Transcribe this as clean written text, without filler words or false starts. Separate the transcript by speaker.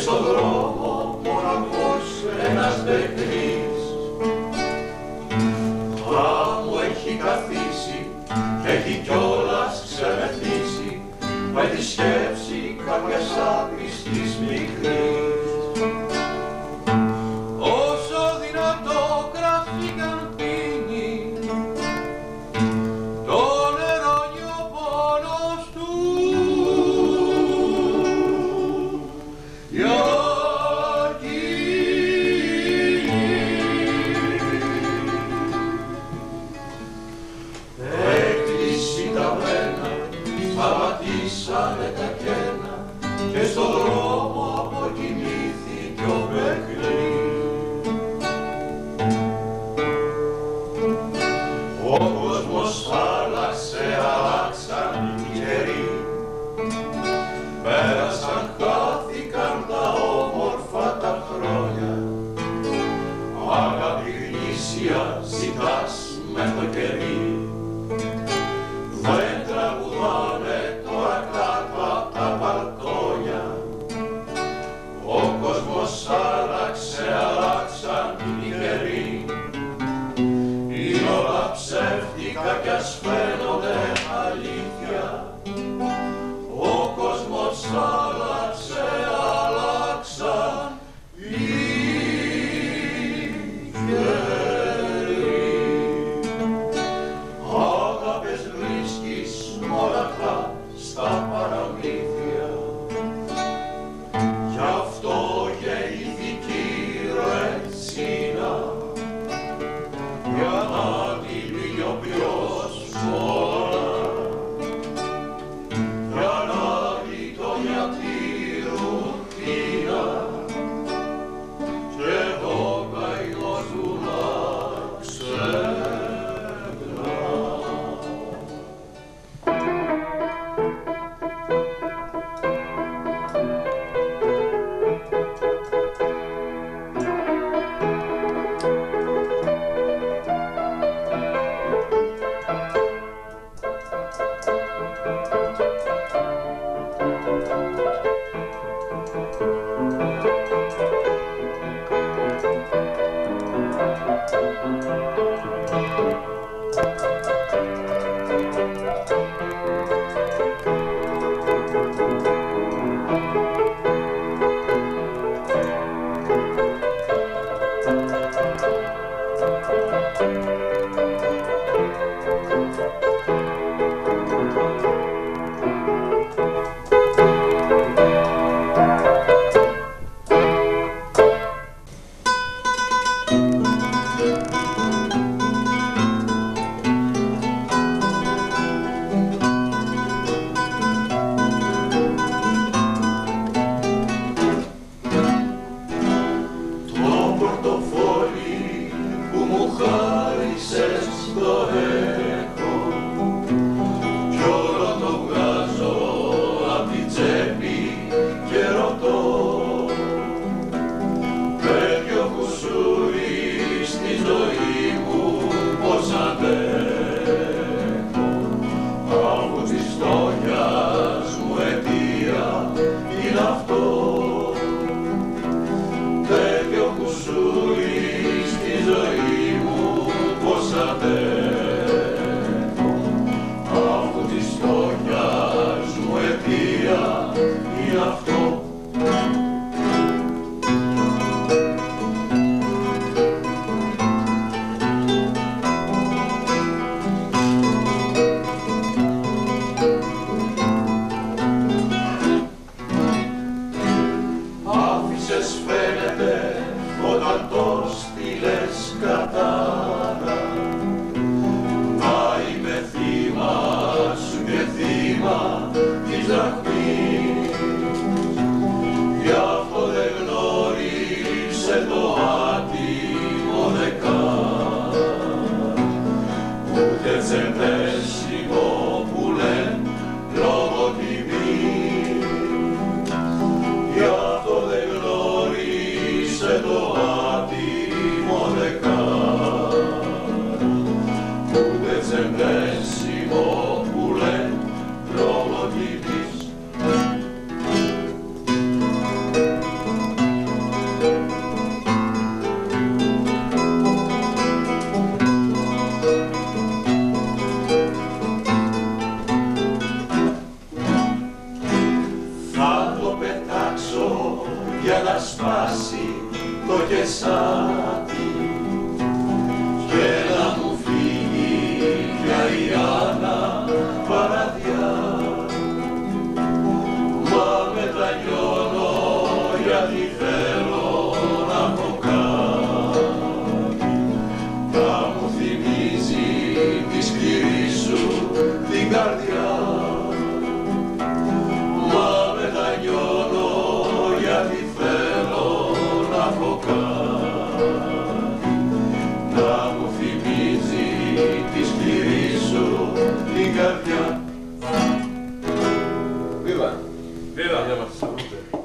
Speaker 1: στον δρόμο μοναχός ένας νεκρής. Μου έχει καθίσει και έχει κιόλας ξεμεθύσει με τη σκέψη κάποιας άπιστης μικρής. Όσο δυνατό κρασί κι αν πίνει, το νερό είναι ο πόνος του. Σταματήσανε τα κένα και στον δρόμο αποκοιμήθηκε ο παιχνίδι. Ο κόσμος άλλαξε, αλλάξαν οι καιροί, πέρασαν, χάθηκαν τα όμορφα τα χρόνια. Αγάπη γνήσια ζητάς με το κερί, δεν τραγουδάνε τώρα κάτω απ' τα μπαλκόνια. Ο κόσμος άλλαξε, αλλάξαν οι καιροί, είναι όλα ψεύτικα κι ας φαίνονται αλήθεια. Ο κόσμος άλλαξε, αλλάξαν οι καιροί. Αγάπες βρίσκεις μοναχά στα παραμύθια, γι' αυτό γεννήθηκε η Ρετσίνα, για να την ποιος όλα, για να γειτονιά τη ρουτίνα, και εγώ καημός του να ξεχνά. τη σκληρή σου την καρδιά. Μα μετανιώνω γιατί θέλω να πω κάτι, να μου θυμίζει τη σκληρή σου την καρδιά.
Speaker 2: Viva!
Speaker 3: Viva!
Speaker 2: Andiamo a salute.